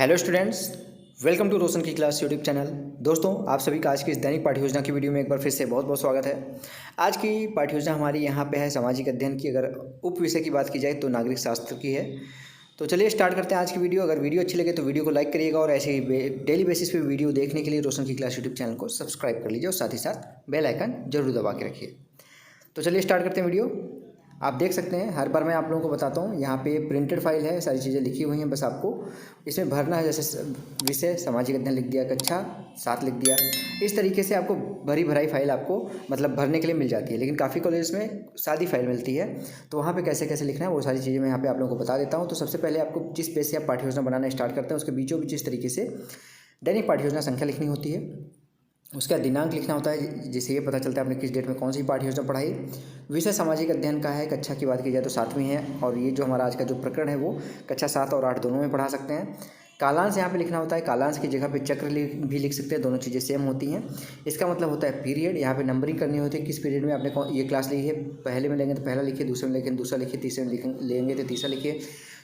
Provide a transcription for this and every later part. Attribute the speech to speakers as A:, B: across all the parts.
A: Hello students, welcome to रोशन की class YouTube channel. दोस्तों, आप सभी का आज की इस दैनिक पाठ्य योजना की वीडियो में एक बार फिर से बहुत बहुत स्वागत है। आज की पाठ्य योजना हमारी यहाँ पे है सामाजिक अध्ययन की। अगर उप विषय की बात की जाए तो नागरिक शास्त्र की है। तो चलिए स्टार्ट करते हैं आज की वीडियो। अगर वीडियो अच्छी लगे तो वीडियो को लाइक करिएगा और ऐसे ही डेली बेसिस पे वीडियो देखने के लिए रोशन की क्लास यूट्यूब चैनल को सब्सक्राइब कर लीजिए और साथ ही साथ बेल आइकन जरूर दबा के रखिए। तो चलिए स्टार्ट करते हैं वीडियो। आप देख सकते हैं, हर बार मैं आप लोगों को बताता हूँ, यहाँ पे प्रिंटेड फाइल है, सारी चीज़ें लिखी हुई हैं, बस आपको इसमें भरना है। जैसे विषय सामाजिक अध्ययन लिख दिया, कक्षा 7 लिख दिया। इस तरीके से आपको भरी भराई फाइल आपको मतलब भरने के लिए मिल जाती है। लेकिन काफ़ी कॉलेज में सादी फाइल मिलती है, तो वहाँ पे कैसे कैसे लिखना है वो सारी चीज़ें मैं यहाँ पे आप लोगों को बता देता हूँ। तो सबसे पहले आपको जिस पेज से आप पाठ्य योजना बनाना स्टार्ट करते हैं उसके बीचों बीच इस तरीके से दैनिक पाठ्य योजना संख्या लिखनी होती है। उसका दिनांक लिखना होता है, जिससे ये पता चलता है आपने किस डेट में कौन सी पाठ्य योजना पढ़ाई। विषय सामाजिक अध्ययन का है, कक्षा की बात की जाए तो 7वीं है, और ये जो हमारा आज का जो प्रकरण है वो कक्षा 7 और 8 दोनों में पढ़ा सकते हैं। कालांश यहाँ पे लिखना होता है, कालांश की जगह पे चक्र भी लिख सकते हैं, दोनों चीज़ें सेम होती हैं। इसका मतलब होता है पीरियड, यहाँ पे नंबरिंग करनी होती है, किस पीरियड में आपने ये क्लास ली है। पहले में लेंगे तो पहला लिखिए, दूसरे में लेंगे दूसरा लिखिए, तीसरे में लेंगे तो तीसरा लिखिए,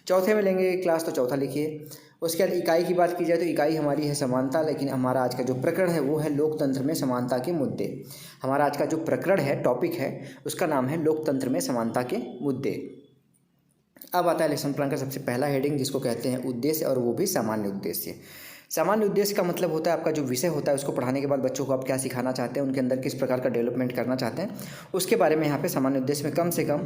A: चौथे में लेंगे क्लास तो चौथा लिखिए। उसके बाद इकाई की बात की जाए तो इकाई हमारी है समानता। लेकिन हमारा आज का जो प्रकरण है वो है लोकतंत्र में समानता के मुद्दे। हमारा आज का जो प्रकरण है, टॉपिक है, उसका नाम है लोकतंत्र में समानता के मुद्दे। अब आता है लेसन प्लान का सबसे पहला हेडिंग, जिसको कहते हैं उद्देश्य, और वो भी सामान्य उद्देश्य। सामान्य उद्देश्य का मतलब होता है आपका जो विषय होता है उसको पढ़ाने के बाद बच्चों को आप क्या सिखाना चाहते हैं, उनके अंदर किस प्रकार का डेवलपमेंट करना चाहते हैं, उसके बारे में यहाँ पे सामान्य उद्देश्य में कम से कम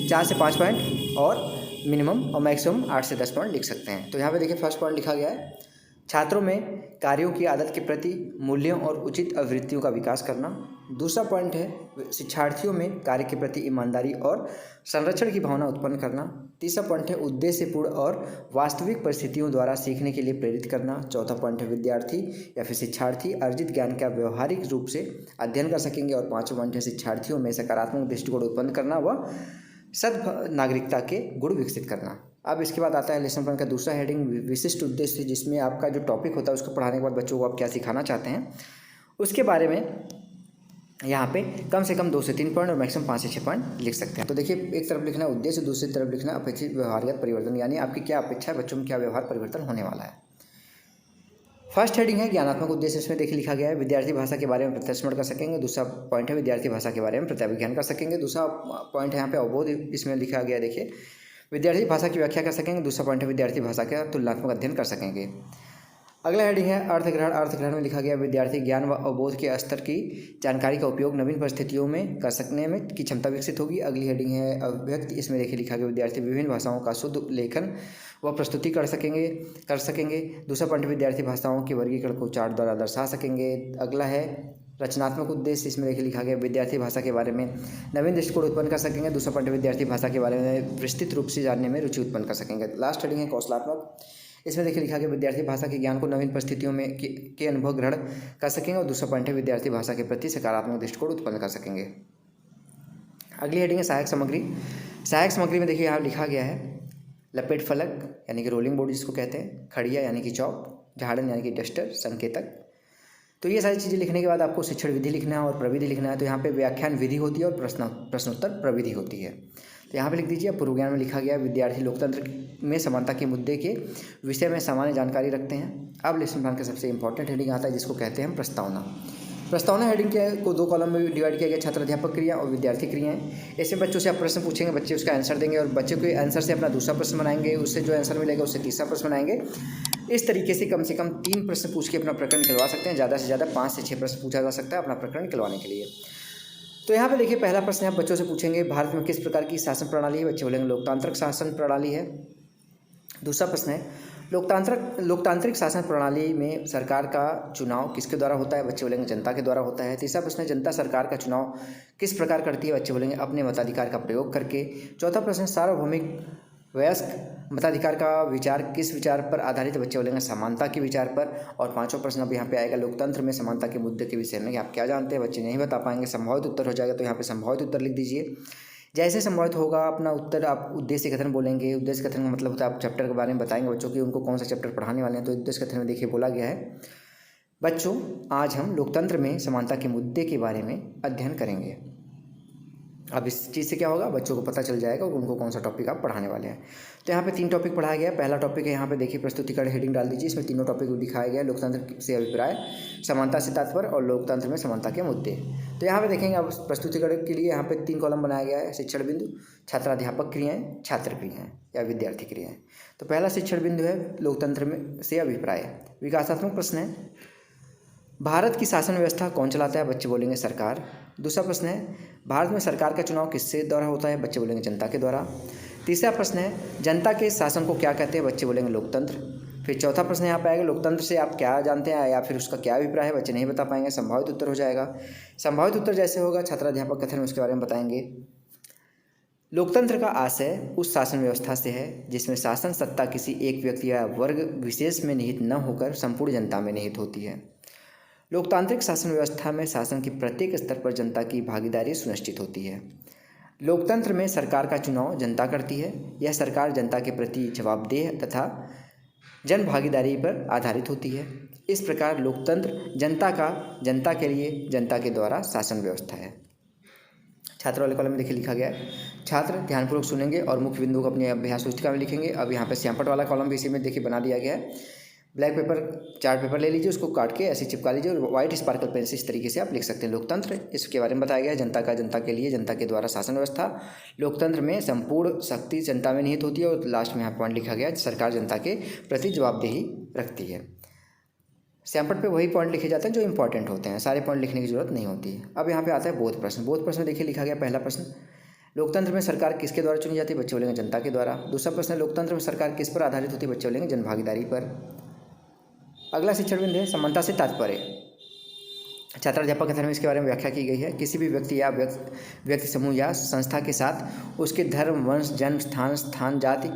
A: 4 से 5 पॉइंट और मिनिमम और मैक्सिमम 8 से 10 पॉइंट लिख सकते हैं। तो यहाँ पे देखिए फर्स्ट पॉइंट लिखा गया है, छात्रों में कार्यों की आदत के प्रति मूल्यों और उचित आवृत्तियों का विकास करना। दूसरा पॉइंट है शिक्षार्थियों में कार्य के प्रति ईमानदारी और संरक्षण की भावना उत्पन्न करना। तीसरा पॉइंट है उद्देश्यपूर्ण और वास्तविक परिस्थितियों द्वारा सीखने के लिए प्रेरित करना। चौथा पॉइंट है विद्यार्थी या फिर शिक्षार्थी अर्जित ज्ञान का व्यवहारिक रूप से अध्ययन कर सकेंगे। और पाँचवा पॉइंट है शिक्षार्थियों में सकारात्मक दृष्टिकोण उत्पन्न करना व सद नागरिकता के गुण विकसित करना। अब इसके बाद आता है लेसन प्लान का दूसरा हेडिंग विशिष्ट उद्देश्य, जिसमें आपका जो टॉपिक होता है उसको पढ़ाने के बाद बच्चों को आप क्या सिखाना चाहते हैं उसके बारे में यहाँ पे कम से कम 2 से 3 पॉइंट और मैक्सिमम 5 से 6 पॉइंट लिख सकते हैं। तो देखिए, एक तरफ लिखना है उद्देश्य, दूसरी तरफ लिखना अपेक्षित व्यवहारिक परिवर्तन, यानी आपकी क्या अपेक्षा है, बच्चों में क्या व्यवहार परिवर्तन होने वाला है। फर्स्ट हेडिंग है ज्ञानात्मक उद्देश्य। इसमें देखिए लिखा गया है विद्यार्थी भाषा के बारे में प्रत्यक्ष कर सकेंगे। दूसरा पॉइंट है विद्यार्थी भाषा के बारे में प्रत्याभिज्ञान कर सकेंगे। दूसरा पॉइंट है यहाँ पे अवबोध, इसमें लिखा गया है, देखिए विद्यार्थी भाषा की व्याख्या कर सकेंगे। दूसरा पॉइंट है विद्यार्थी भाषा का तुलनात्मक अध्ययन कर सकेंगे। अगला हेडिंग है अर्थग्रहण। अर्थग्रहण में लिखा गया विद्यार्थी ज्ञान व अवबोध के स्तर की जानकारी का उपयोग नवीन परिस्थितियों में कर सकने में की क्षमता विकसित होगी। अगली हेडिंग है अभिव्यक्ति। इसमें देखिए लिखा गया विद्यार्थी विभिन्न भाषाओं का शुद्ध लेखन व प्रस्तुति कर सकेंगे। दूसरा पॉइंट विद्यार्थी भाषाओं के वर्गीकरण को चार्ट द्वारा दर्शा सकेंगे। अगला है रचनात्मक उद्देश्य। इसमें देखिए लिखा गया विद्यार्थी भाषा के बारे में नवीन दृष्टिकोण उत्पन्न कर सकेंगे। दूसरा पॉइंट विद्यार्थी भाषा के बारे में विस्तृत रूप से जानने में रुचि उत्पन्न कर सकेंगे। लास्ट हेडिंग है कौशलात्मक। इसमें देखिए लिखा गया विद्यार्थी भाषा के ज्ञान को नवीन परिस्थितियों में के अनुभव ग्रहण कर सकेंगे। और दूसरा पॉइंट है विद्यार्थी भाषा के प्रति सकारात्मक दृष्टिकोण उत्पन्न कर सकेंगे। अगली हेडिंग है सहायक सामग्री। सहायक सामग्री में देखिए यहाँ लिखा गया है लपेट फलक यानी कि रोलिंग बोर्ड जिसको कहते हैं, खड़िया यानी कि चौक, झाड़न यानी कि डस्टर, संकेतक। तो ये सारी चीज़ें लिखने के बाद आपको शिक्षण विधि लिखना है और प्रविधि लिखना है। तो यहाँ पे व्याख्यान विधि होती है और प्रश्नोत्तर प्रविधि होती है। तो यहाँ पे लिख दीजिए पूर्व ज्ञान में लिखा गया विद्यार्थी लोकतंत्र में समानता के मुद्दे के विषय में सामान्य जानकारी रखते हैं। अब लेसन प्लान का सबसे इंपॉर्टेंट हेडिंग आता है जिसको कहते हैं प्रस्तावना। प्रस्तावना हेडिंग को 2 कॉलम में डिवाइड किया गया, छात्र अध्यापक क्रिया और विद्यार्थी क्रियाएं। इसमें बच्चों से आप प्रश्न पूछेंगे, बच्चे उसका आंसर देंगे और बच्चे के आंसर से अपना दूसरा प्रश्न बनाएंगे, उससे जो आंसर मिलेगा उससे तीसरा प्रश्न बनाएंगे। इस तरीके से कम 3 प्रश्न पूछ के अपना प्रकरण निकलवा सकते हैं। ज़्यादा से ज़्यादा 5 से 6 प्रश्न पूछा जा सकता है अपना प्रकरण निकलवाने के लिए। तो यहाँ पे देखिए पहला प्रश्न आप बच्चों से पूछेंगे भारत में किस प्रकार की शासन प्रणाली है, बच्चे बोलेंगे लोकतांत्रिक शासन प्रणाली है। दूसरा प्रश्न है लोकतांत्रिक शासन प्रणाली में सरकार का चुनाव किसके द्वारा होता है, बच्चे बोलेंगे जनता के द्वारा होता है। तीसरा प्रश्न है जनता सरकार का चुनाव किस प्रकार करती है, बच्चे बोलेंगे अपने मताधिकार का प्रयोग करके। चौथा प्रश्न सार्वभौमिक वयस्क मताधिकार का विचार किस विचार पर आधारित, बच्चे बोलेंगे समानता के विचार पर। और पांचवा प्रश्न अब यहाँ पे आएगा लोकतंत्र में समानता के मुद्दे के विषय में आप क्या जानते हैं, बच्चे नहीं बता पाएंगे, संभावित उत्तर हो जाएगा। तो यहाँ पे संभावित उत्तर लिख दीजिए। जैसे संभावित होगा अपना उत्तर आप उद्देश्य कथन बोलेंगे। उद्देश्य कथन का मतलब होता है आप चैप्टर के बारे में बताएंगे बच्चों की उनको कौन सा चैप्टर पढ़ाने वाले हैं। तो उद्देश्य कथन में देखिए बोला गया है बच्चों आज हम लोकतंत्र में समानता के मुद्दे के बारे में अध्ययन करेंगे। अब इस चीज़ से क्या होगा, बच्चों को पता चल जाएगा कि उनको कौन सा टॉपिक आप पढ़ाने वाले हैं। तो यहाँ पे 3 टॉपिक पढ़ाया गया है। पहला टॉपिक है यहाँ पे देखिए प्रस्तुतिकरण, हेडिंग डाल दीजिए, इसमें तीनों टॉपिक दिखाया गया है। लोकतंत्र से अभिप्राय, समानता से तात्पर्य और लोकतंत्र में समानता के मुद्दे। तो यहाँ पे देखेंगे अब प्रस्तुतिकरण के लिए यहाँ पे 3 कॉलम बनाया गया है। शिक्षण बिंदु, छात्राध्यापक क्रियाएँ, छात्र क्रियाएँ या विद्यार्थी क्रियाएँ। तो पहला शिक्षण बिंदु है लोकतंत्र में से अभिप्राय। विकासात्मक प्रश्न है, भारत की शासन व्यवस्था कौन चलाता है? बच्चे बोलेंगे सरकार। दूसरा प्रश्न है, भारत में सरकार का चुनाव किससे द्वारा होता है? बच्चे बोलेंगे जनता के द्वारा। तीसरा प्रश्न है, जनता के शासन को क्या कहते हैं? बच्चे बोलेंगे लोकतंत्र। फिर चौथा प्रश्न यहाँ पे आएगा, लोकतंत्र से आप क्या जानते हैं या फिर उसका क्या अभिप्राय है? बच्चे नहीं बता पाएंगे, संभावित उत्तर हो जाएगा। संभावित उत्तर जैसे होगा छात्राध्यापक कथन, उसके बारे में बताएंगे। लोकतंत्र का आशय उस शासन व्यवस्था से है जिसमें शासन सत्ता किसी एक व्यक्ति या वर्ग विशेष में निहित न होकर संपूर्ण जनता में निहित होती है। लोकतांत्रिक शासन व्यवस्था में शासन की प्रत्येक स्तर पर जनता की भागीदारी सुनिश्चित होती है। लोकतंत्र में सरकार का चुनाव जनता करती है। यह सरकार जनता के प्रति जवाबदेह तथा जन भागीदारी पर आधारित होती है। इस प्रकार लोकतंत्र जनता के लिए जनता के द्वारा शासन व्यवस्था है। छात्र वाले कॉलम में देखिए लिखा गया है, छात्र ध्यानपूर्वक सुनेंगे और मुख्य बिंदु को अपनी अभ्यास पुस्तिका में लिखेंगे। अब यहाँ पे श्यामपट वाला कॉलम भी इसी में देखिए बना दिया गया है। ब्लैक पेपर, चार्ट पेपर ले लीजिए, उसको काट के ऐसे चिपका लीजिए और वाइट स्पार्कल पेन से इस तरीके से आप लिख सकते हैं। लोकतंत्र, इसके बारे में बताया गया है, जनता के लिए जनता के द्वारा शासन व्यवस्था। लोकतंत्र में संपूर्ण शक्ति जनता में निहित होती है और लास्ट में यहाँ पॉइंट लिखा गया है, सरकार जनता के प्रति जवाबदेही रखती है। श्यामपट पे वही पॉइंट लिखे जाते हैं जो इंपॉर्टेंट होते हैं, सारे पॉइंट लिखने की जरूरत नहीं होती है। अब यहाँ पे आता है बोध प्रश्न। बोध प्रश्न देखिए लिखा गया, पहला प्रश्न, लोकतंत्र में सरकार किसके द्वारा चुनी जाती है? बच्चे बोलेंगे जनता के द्वारा। दूसरा प्रश्न है, लोकतंत्र में सरकार किस पर आधारित होती है? बच्चे बोलेंगे जनभागीदारी पर। अगला शिक्षण बिंदु है समानता से तात्पर्य। छात्राध्यापक कथन में इसके बारे में व्याख्या की गई है, किसी भी व्यक्ति या व्यक्ति समूह या संस्था के साथ उसके धर्म, वंश, जन्म स्थान, जाति,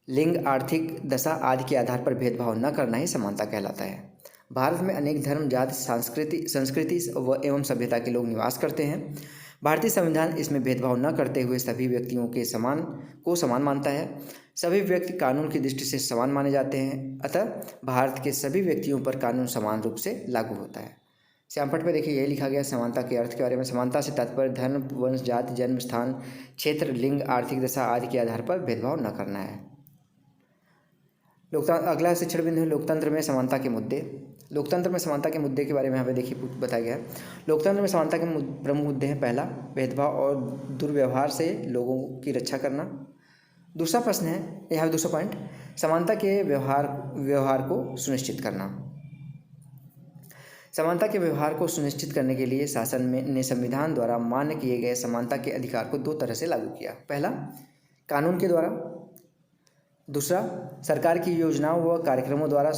A: लिंग, आर्थिक दशा आदि के आधार पर भेदभाव न करना ही समानता कहलाता है। भारत में अनेक धर्म, जाति, संस्कृति एवं सभ्यता के लोग निवास करते हैं। भारतीय संविधान इसमें भेदभाव न करते हुए सभी व्यक्तियों के समान मानता है। सभी व्यक्ति कानून की दृष्टि से समान माने जाते हैं, अतः भारत के सभी व्यक्तियों पर कानून समान रूप से लागू होता है। श्यामपट पे देखिए यही लिखा गया समानता के अर्थ के बारे में। समानता से तात्पर्य धर्म, वंश, जाति, जन्म स्थान, क्षेत्र, लिंग, आर्थिक दशा आदि के आधार पर भेदभाव न करना है। अगला शिक्षण बिंदु है लोकतंत्र में समानता के मुद्दे। लोकतंत्र में समानता के मुद्दे के बारे में यहाँ पे देखिए बताया गया है। लोकतंत्र में समानता के प्रमुख मुद्दे हैं, पहला भेदभाव और दुर्व्यवहार से लोगों की रक्षा करना। दूसरा प्रश्न है, यहाँ दूसरा पॉइंट, समानता के व्यवहार को सुनिश्चित करना। समानता के व्यवहार को सुनिश्चित करने के लिए शासन ने संविधान द्वारा मान्य किए गए समानता के अधिकार को 2 तरह से लागू किया। पहला, कानून के द्वारा। दूसरा, सरकार की योजनाओं व कार्यक्रमों द्वारा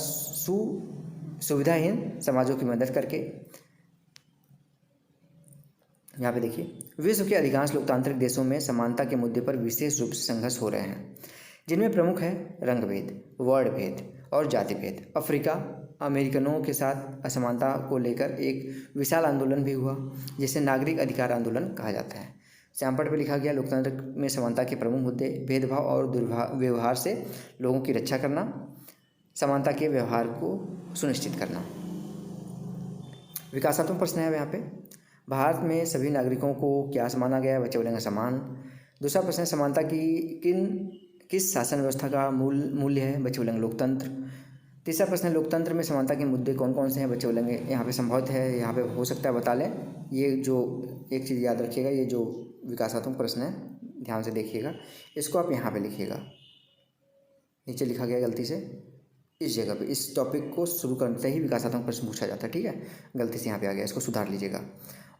A: सुविधाहीन समाजों की मदद करके। यहाँ पे देखिए, विश्व के अधिकांश लोकतांत्रिक देशों में समानता के मुद्दे पर विशेष रूप से संघर्ष हो रहे हैं, जिनमें प्रमुख है रंग भेद, वर्ण भेद और जाति भेद। अफ्रीका अमेरिकनों के साथ असमानता को लेकर एक विशाल आंदोलन भी हुआ, जिसे नागरिक अधिकार आंदोलन कहा जाता है। श्यामपट पे लिखा गया, लोकतंत्र में समानता के प्रमुख मुद्दे भेदभाव और दुर्व्यवहार से लोगों की रक्षा करना, समानता के व्यवहार को सुनिश्चित करना। विकासात्मक प्रश्न है यहाँ पे, भारत में सभी नागरिकों को क्या माना गया है? बच्चे बोलेंगे समान। दूसरा प्रश्न है, समानता की किस शासन व्यवस्था का मूल्य है? बच्चे बोलेंगे लोकतंत्र। तीसरा प्रश्न है, लोकतंत्र में समानता के मुद्दे कौन कौन से हैं? बच्चे बोलेंगे यहाँ पे संभावित है, यहाँ पे हो सकता है, बता लें। ये जो एक चीज़ याद रखिएगा, ये जो विकासात्मक प्रश्न है ध्यान से देखिएगा, इसको आप यहाँ पे लिखिएगा। नीचे लिखा गया गलती से इस जगह पे, इस टॉपिक को शुरू करते ही विकासात्मक प्रश्न पूछा जाता है, ठीक है, गलती से यहाँ पे आ गया, इसको सुधार लीजिएगा।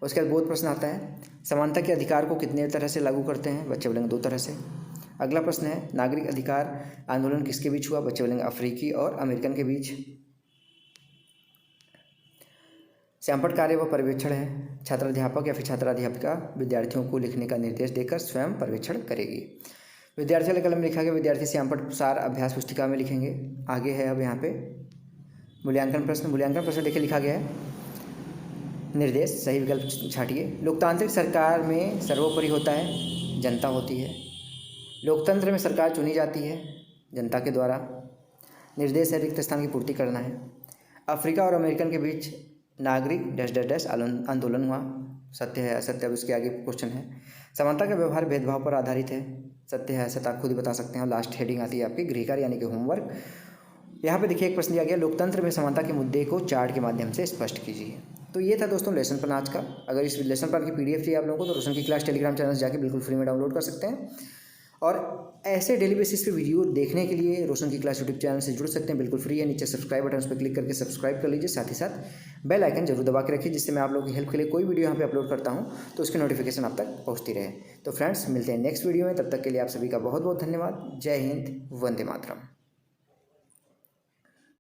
A: उसके बाद बोध प्रश्न आता है, समानता के अधिकार को कितने तरह से लागू करते हैं? बच्चे बोलेंगे 2 तरह से। अगला प्रश्न है, नागरिक अधिकार आंदोलन किसके बीच हुआ? बच्चे बोलेंगे अफ्रीकी और अमेरिकन के बीच। श्यामपट कार्य व पर्यवेक्षण है, छात्राध्यापक या फिर छात्राध्यापिका विद्यार्थियों को लिखने का निर्देश देकर स्वयं पर्यवेक्षण करेगी। विद्यार्थी वाले कलम में लिखा गया, विद्यार्थी श्यामपट सार अभ्यास पुस्तिका में लिखेंगे। आगे है अब यहाँ पे मूल्यांकन प्रश्न देखिए लिखा गया है, निर्देश सही विकल्प छाटिए। लोकतांत्रिक सरकार में सर्वोपरि होता है जनता होती है। लोकतंत्र में सरकार चुनी जाती है जनता के द्वारा। निर्देश है रिक्त स्थान की पूर्ति करना है। अफ्रीका और अमेरिकन के बीच नागरिक -- आंदोलन हुआ। सत्य है असत्य, अब उसके आगे क्वेश्चन है। समानता का व्यवहार भेदभाव पर आधारित है, सत्य है असत्य, आप खुद ही बता सकते हैं। और लास्ट हेडिंग आती है आपकी गृह कार्य यानी कि होमवर्क। यहाँ पे देखिए एक प्रश्न दिया गया, लोकतंत्र में समानता के मुद्दे को चार्ट के माध्यम से स्पष्ट कीजिए। तो ये था दोस्तों लेसन प्लान आज का। अगर इस लेसन प्लान की पीडीएफ चाहिए आप लोगों को तो रोशन की क्लास टेलीग्राम चैनल से जाके बिल्कुल फ्री में डाउनलोड कर सकते हैं। और ऐसे डेली बेसिस पे वीडियो देखने के लिए रोशन की क्लास यूट्यूब चैनल से जुड़ सकते हैं, बिल्कुल फ्री है। नीचे सब्सक्राइब बटन उस पर क्लिक करके सब्सक्राइब कर लीजिए, साथ ही साथ बेल आइकन जरूर दबा के रखिए, जिससे मैं आप लोगों की हेल्प के लिए कोई वीडियो यहाँ पे अपलोड करता हूँ तो उसकी नोटिफिकेशन आप तक पहुँचती रहे। तो फ्रेंड्स मिलते हैं नेक्स्ट वीडियो में, तब तक के लिए आप सभी का बहुत बहुत धन्यवाद। जय हिंद, वंदे मातरम।